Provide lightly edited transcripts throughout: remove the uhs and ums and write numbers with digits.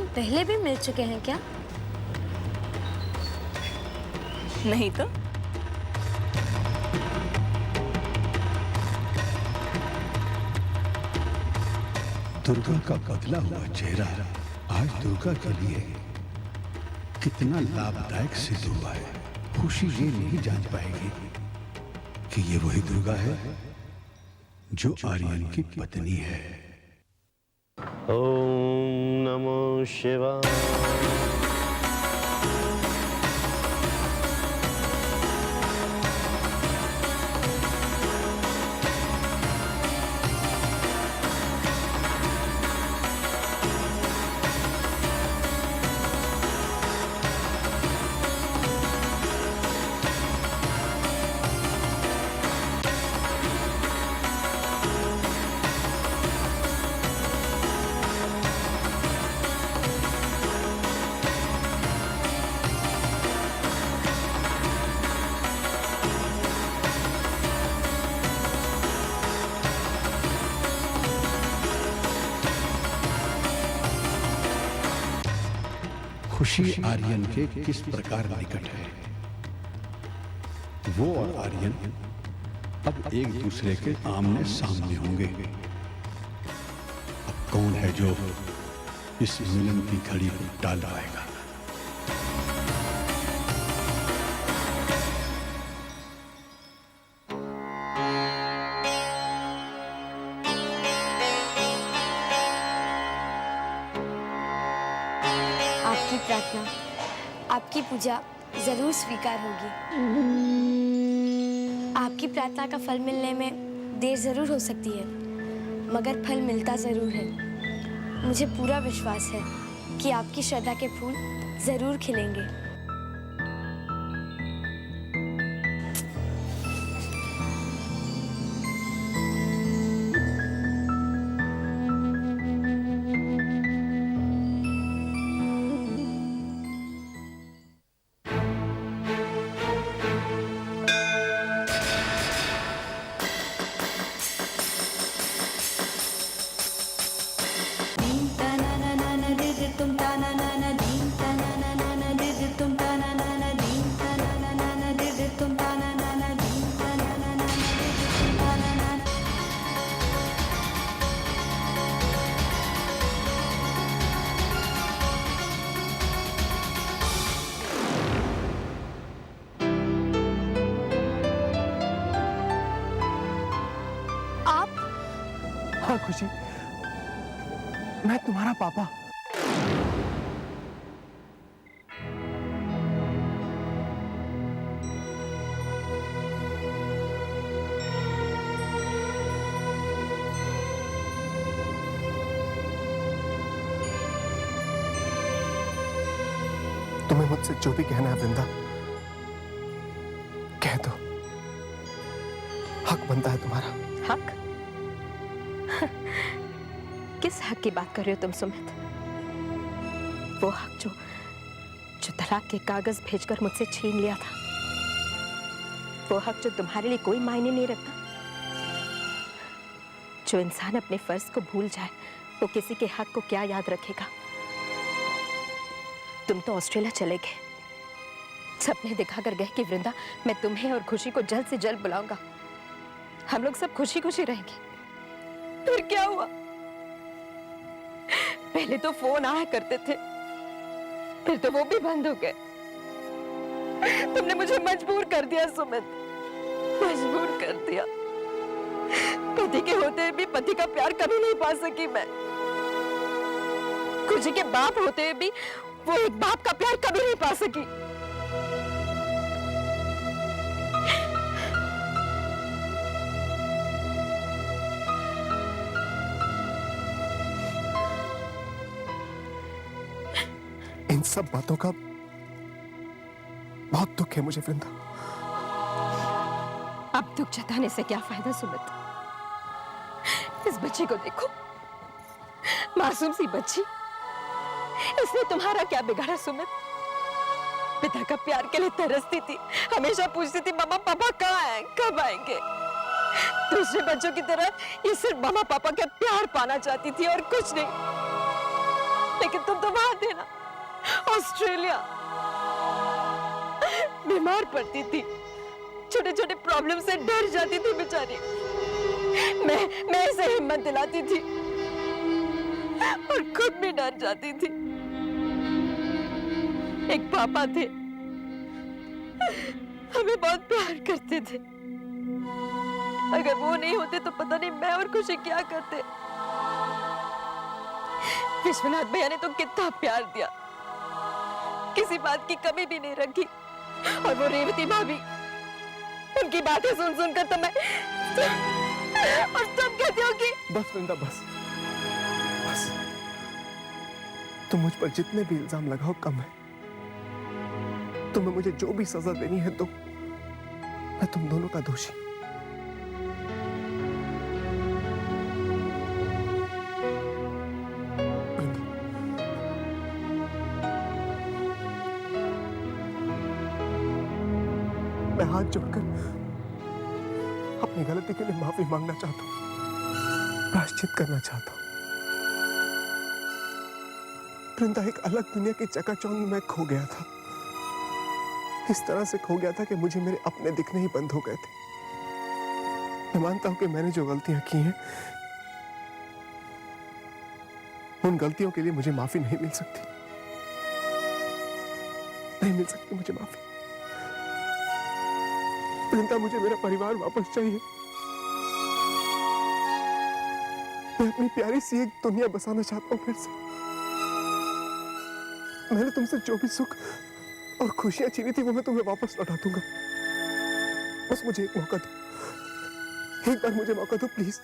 हम पहले भी मिल चुके हैं क्या? नहीं तो। दुर्गा का बदला हुआ चेहरा आज दुर्गा के लिए कितना लाभदायक सिद्ध हुआ है। खुशी ये नहीं जान पाएगी कि ये वही दुर्गा है जो आर्यन की पत्नी है। ओम नमो शिवाय। खुशी आर्यन के किस प्रकार निकट है। वो और आर्यन अब एक दूसरे के आमने सामने होंगे। अब कौन है जो इस मिलन की घड़ी को टाल पाएगा। आपकी प्रार्थना, आपकी पूजा जरूर स्वीकार होगी। आपकी प्रार्थना का फल मिलने में देर जरूर हो सकती है, मगर फल मिलता जरूर है। मुझे पूरा विश्वास है कि आपकी श्रद्धा के फूल जरूर खिलेंगे। हाँ खुशी, मैं तुम्हारा पापा। तुम्हें मुझसे जो भी कहना है वृंदा, कह दो। हक बनता है तुम्हारा। हक? किस हक की बात कर रहे हो तुम सुमित? वो हक जो तलाक के कागज भेजकर मुझसे छीन लिया था, वो हक जो तुम्हारे लिए कोई मायने नहीं रखता। जो इंसान अपने फर्ज को भूल जाए वो किसी के हक को क्या याद रखेगा। तुम तो ऑस्ट्रेलिया चले गए, सपने दिखाकर गए कि वृंदा मैं तुम्हें और खुशी को जल्द से जल्द बुलाऊंगा, हम लोग सब खुशी खुशी रहेंगे। फिर क्या हुआ? पहले तो फोन आया करते थे, फिर तो वो भी बंद हो गए। तुमने मुझे मजबूर कर दिया सुमित, मजबूर कर दिया। पति के होते भी पति का प्यार कभी नहीं पा सकी मैं। खुशी के बाप होते भी वो एक बाप का प्यार कभी नहीं पा सकी। इन सब बातों का बहुत दुख है मुझे वृंदा। अब दुख जताने से क्या फायदा सुमित? इस बच्ची को देखो, मासूम सी बच्ची, इसने तुम्हारा क्या बिगाड़ा सुमित? पिता का प्यार के लिए तरसती थी, हमेशा पूछती थी मामा पापा कहाँ हैं, कब आएंगे। दूसरे बच्चों की तरह ये सिर्फ मामा पापा का प्यार पाना चाहती थी और कुछ नहीं। लेकिन तुम तो वहां थे ना, ऑस्ट्रेलिया। बीमार पड़ती थी, छोटे छोटे प्रॉब्लम से डर जाती थी बेचारी। मैं इसे हिम्मत दिलाती थी और खुद भी डर जाती थी। एक पापा थे, हमें बहुत प्यार करते थे। अगर वो नहीं होते तो पता नहीं मैं और खुशी क्या करते। विश्वनाथ भैया ने तो कितना प्यार दिया, किसी बात की कमी भी नहीं रखी। और वो रेवती भाभी, उनकी बातें सुन सुनकर तो मैं और तुम कहते हो कि बस वृंदा, बस बस। तुम मुझ पर जितने भी इल्जाम लगाओ कम है। तुम्हें मुझे जो भी सजा देनी है तो मैं तुम दोनों का दोषी। मैं हाथ जोड़कर अपनी गलती के लिए माफी मांगना चाहता हूं, प्रायश्चित करना चाहता हूं। वृंदा, एक अलग दुनिया की चकाचौंध में मैं खो गया था। इस तरह से खो गया था कि मुझे मेरे अपने दिखने ही बंद हो गए थे। मैं मानता हूं कि मैंने जो गलतियां की हैं, उन गलतियों के लिए मुझे माफी नहीं मिल सकती, नहीं मिल सकती मुझे माफी। वृंदा, मुझे मेरा परिवार वापस चाहिए। मैं अपनी प्यारी सी एक दुनिया बसाना चाहता हूं फिर से। मैंने तुमसे जो भी सुख और खुशियां छीनी थी वो मैं तुम्हें वापस लौटा दूंगा। बस मुझे एक मौका दो, एक बार मुझे मौका दो प्लीज।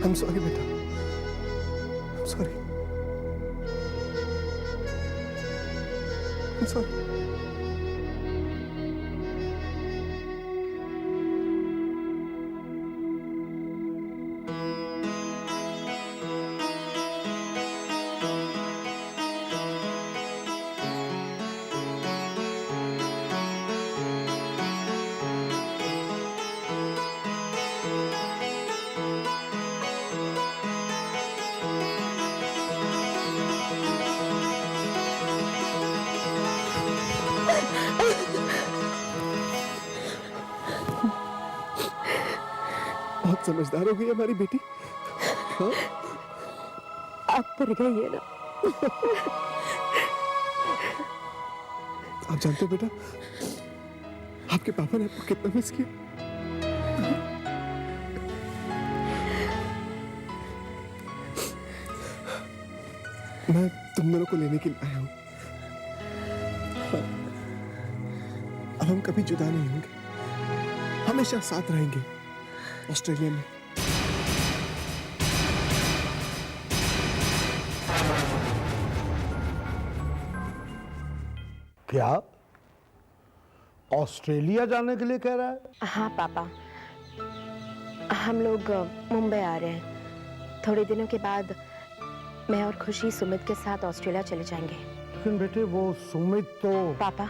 I'm sorry, बेटा। I'm sorry. I'm sorry. बहुत समझदार हो गई हमारी बेटी। हाँ? आप पर गई है ना। आप जानते हो बेटा, आपके पापा ने आपको कितना मिस किया। मैं तुम दोनों को लेने के लिए आया हूं। अब हम कभी जुदा नहीं होंगे, हमेशा साथ रहेंगे ऑस्ट्रेलिया में। क्या ऑस्ट्रेलिया जाने के लिए कह रहा है? हाँ पापा, हम लोग मुंबई आ रहे हैं। थोड़े दिनों के बाद मैं और खुशी सुमित के साथ ऑस्ट्रेलिया चले जाएंगे। लेकिन बेटे वो सुमित तो... पापा,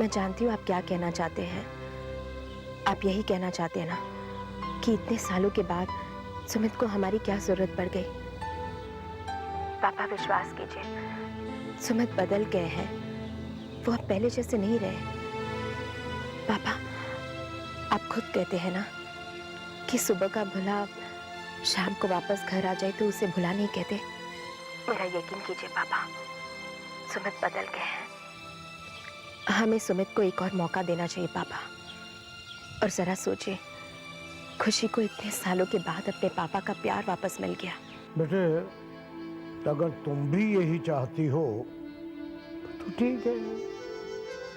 मैं जानती हूँ आप क्या कहना चाहते हैं। आप यही कहना चाहते हैं ना कि इतने सालों के बाद सुमित को हमारी क्या जरूरत पड़ गई। पापा विश्वास कीजिए, सुमित बदल गए हैं, वो अब पहले जैसे नहीं रहे। पापा, आप खुद कहते हैं ना कि सुबह का भुला शाम को वापस घर आ जाए तो उसे भुला नहीं कहते। मेरा यकीन कीजिए पापा, सुमित बदल गए हैं। हमें सुमित को एक और मौका देना चाहिए पापा। और जरा सोचिए, खुशी को इतने सालों के बाद अपने पापा का प्यार वापस मिल गया। बेटे अगर तुम भी यही चाहती हो तो ठीक है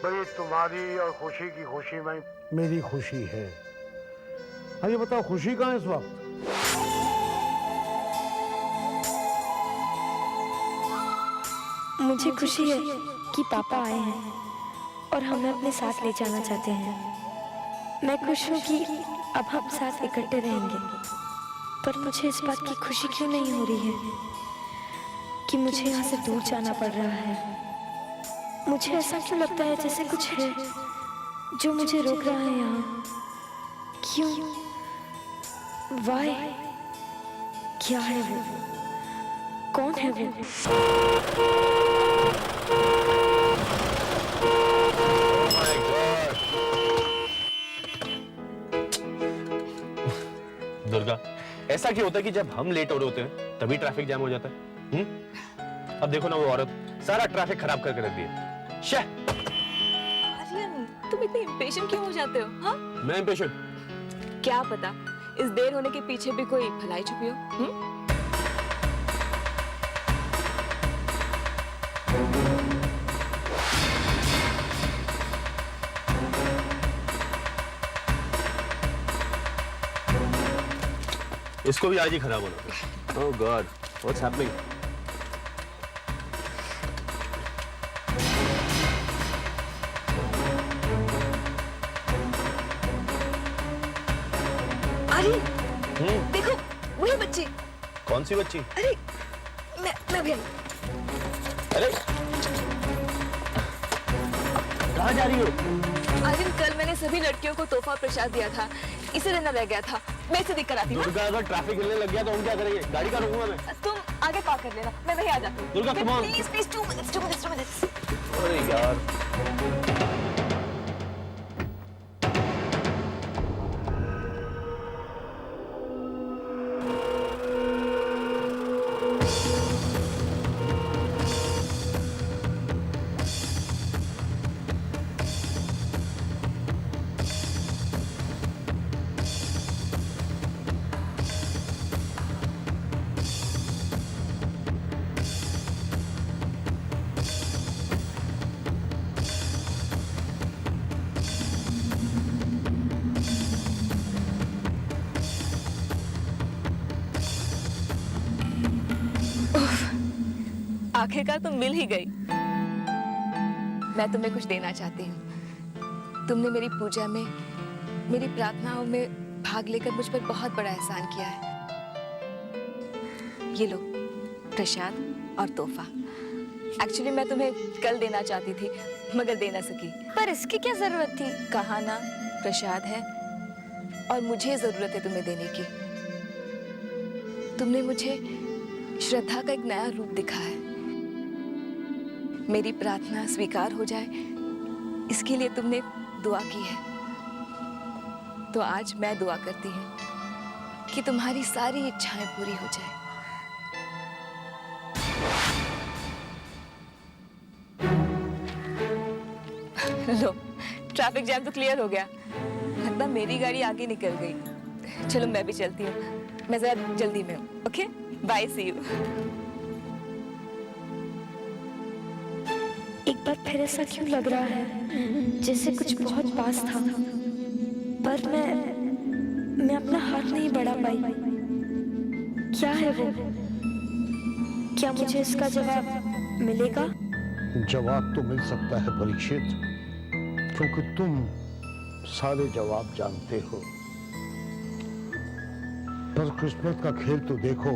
भाई, तुम्हारी और खुशी की खुशी में मेरी खुशी है। हाँ ये बताओ, खुशी कहाँ है इस वक्त? मुझे खुशी है कि पापा आए हैं और हमें अपने साथ ले जाना चाहते हैं। मैं खुश हूँ कि अब हम साथ इकट्ठे रहेंगे, पर मुझे इस बात की खुशी क्यों नहीं हो रही है कि मुझे यहाँ से दूर जाना पड़ रहा है। मुझे ऐसा क्यों लगता है जैसे कुछ है जो मुझे रोक रहा है यहाँ। क्यों? वाई? क्या है वो? कौन है वो? दुर्गा, ऐसा क्यों होता है कि जब हम लेट हो रहे होते हैं तभी ट्रैफिक जैम हो जाता है? अब देखो ना, वो औरत सारा ट्रैफिक खराब करके रख दिया। आर्यन, तुम इतने इम्पेशेंट क्यों हो जाते हो? हाँ? मैं इम्पेशेंट? क्या पता इस देर होने के पीछे भी कोई भलाई छुपी हो। इसको भी आज ही खराब होना था। ओह गॉड, व्हाट्स हैपनिंग? आर्यन, देखो वही बच्ची। कौन सी बच्ची? अरे मैं भी। अरे कहाँ जा रही हो? आर्यन, कल मैंने सभी लड़कियों को तोहफा प्रसाद दिया था, इसे लेना रह गया था। मैं इसे देख कर आती हूँ। दुर्गा, अगर ट्रैफिक हिलने लग गया तो हम क्या करेंगे? गाड़ी का रोकूंगा मैं। तुम आगे पार्क कर लेना, मैं वहीं आ जाती हूँ। Durga, come on. Please 2 minutes. अरे यार, आखिरकार तुम मिल ही गई। मैं तुम्हें कुछ देना चाहती हूँ। तुमने मेरी पूजा में, मेरी प्रार्थनाओं में भाग लेकर मुझ पर बहुत बड़ा एहसान किया है। ये लो प्रसाद और तोहफा। एक्चुअली मैं तुम्हें कल देना चाहती थी मगर दे ना सकी। पर इसकी क्या जरूरत थी? कहा ना, प्रसाद है और मुझे जरूरत है तुम्हें देने की। तुमने मुझे श्रद्धा का एक नया रूप दिखा है। मेरी प्रार्थना स्वीकार हो जाए इसके लिए तुमने दुआ की है, तो आज मैं दुआ करती हूँ कि तुम्हारी सारी इच्छाएं पूरी हो जाए। लो, ट्रैफिक जैम तो क्लियर हो गया। लगता मेरी गाड़ी आगे निकल गई। चलो मैं भी चलती हूँ, मैं जरा जल्दी में हूँ। Okay, bye, see you. एक बार फिर ऐसा क्यों लग रहा है जैसे कुछ बहुत पास था, पर मैं अपना हाथ नहीं बढ़ा पाई। क्या है वो? क्या मुझे इसका जवाब मिलेगा? जवाब तो मिल सकता है परीक्षित, क्योंकि तुम सारे जवाब जानते हो। पर किस्मत का खेल तो देखो,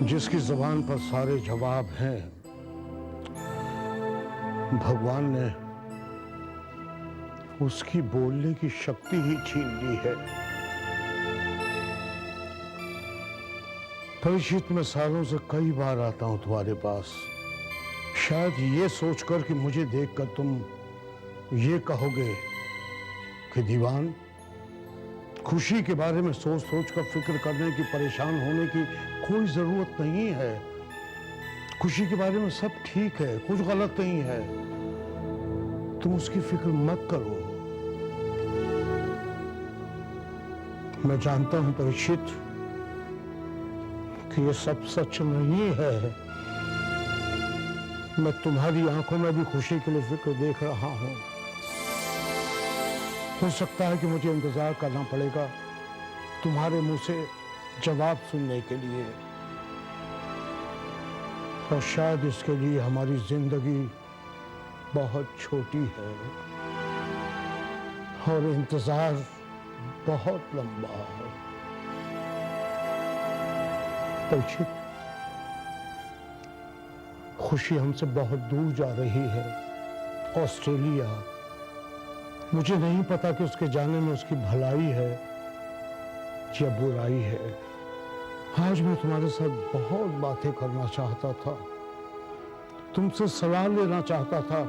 जिसकी जुबान पर सारे जवाब हैं, भगवान ने उसकी बोलने की शक्ति ही छीन ली है। परीक्षित, मैं सालों से कई बार आता हूं तुम्हारे पास, शायद ये सोचकर कि मुझे देखकर तुम ये कहोगे कि दीवान, खुशी के बारे में सोच सोच कर फिक्र करने की, परेशान होने की कोई जरूरत नहीं है। खुशी के बारे में सब ठीक है, कुछ गलत नहीं है, तुम उसकी फिक्र मत करो। मैं जानता हूं परीक्षित कि ये सब सच नहीं है। मैं तुम्हारी आंखों में भी खुशी के लिए फिक्र देख रहा हूं। हो सकता है कि मुझे इंतजार करना पड़ेगा तुम्हारे मुंह से जवाब सुनने के लिए, और शायद इसके लिए हमारी जिंदगी बहुत छोटी है। और इंतजार बहुत लंबा है। परीक्षित, खुशी हमसे बहुत दूर जा रही है, ऑस्ट्रेलिया। मुझे नहीं पता कि उसके जाने में उसकी भलाई है या बुराई है। आज मैं तुम्हारे साथ बहुत बातें करना चाहता था, तुमसे सलाह लेना चाहता था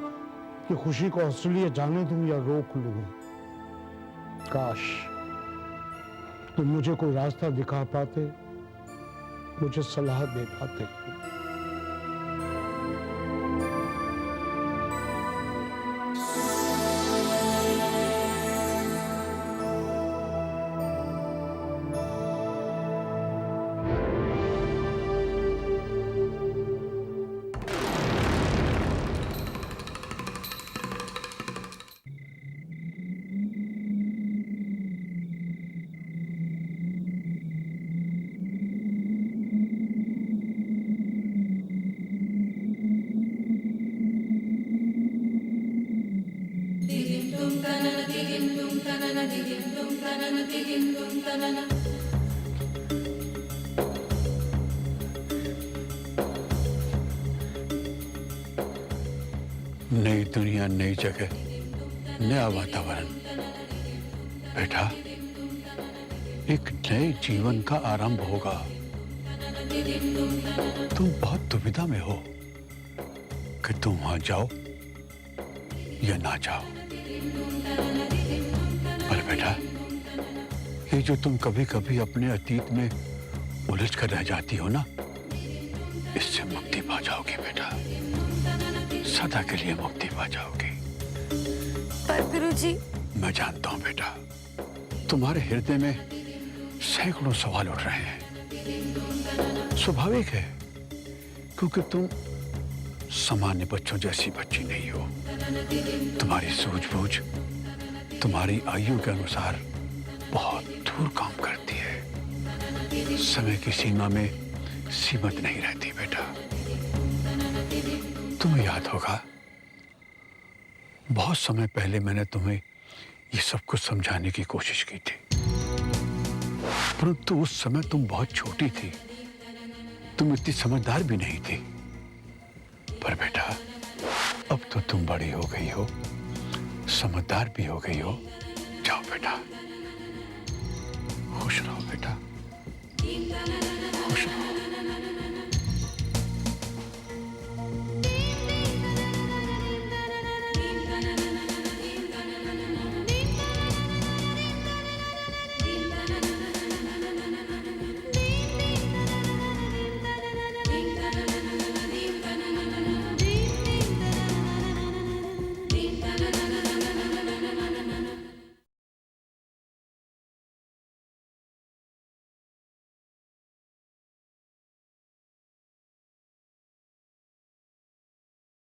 कि खुशी को ऑस्ट्रेलिया जाने दूं या रोक लूं। काश तुम मुझे कोई रास्ता दिखा पाते, मुझे सलाह दे पाते। नई दुनिया, नई जगह, नया वातावरण। बेटा, एक नए जीवन का आरंभ होगा। तुम बहुत दुविधा में हो कि तुम वहां जाओ या ना जाओ। पर बेटा, ये जो तुम कभी कभी अपने अतीत में उलझ कर रह जाती हो ना, इससे मुक्ति पा जाओगी बेटा, सदा के लिए मुक्ति पा जाओगी। पर गुरुजी, मैं जानता हूं बेटा, तुम्हारे हृदय में सैकड़ों सवाल उठ रहे हैं। स्वाभाविक है, क्योंकि तुम सामान्य बच्चों जैसी बच्ची नहीं हो। तुम्हारी सूझबूझ तुम्हारी आयु के अनुसार बहुत दूर काम करती है। समय की सीमा में सीमित नहीं रहती बेटा। तुम्हें याद होगा, बहुत समय पहले मैंने तुम्हें ये सब कुछ समझाने की कोशिश की थी, परंतु उस समय तुम बहुत छोटी थी, तुम इतनी समझदार भी नहीं थी। पर बेटा, अब तो तुम बड़ी हो गई हो, समझदार भी हो गई हो। जाओ बेटा, खुश रहो बेटा, खुश रहो।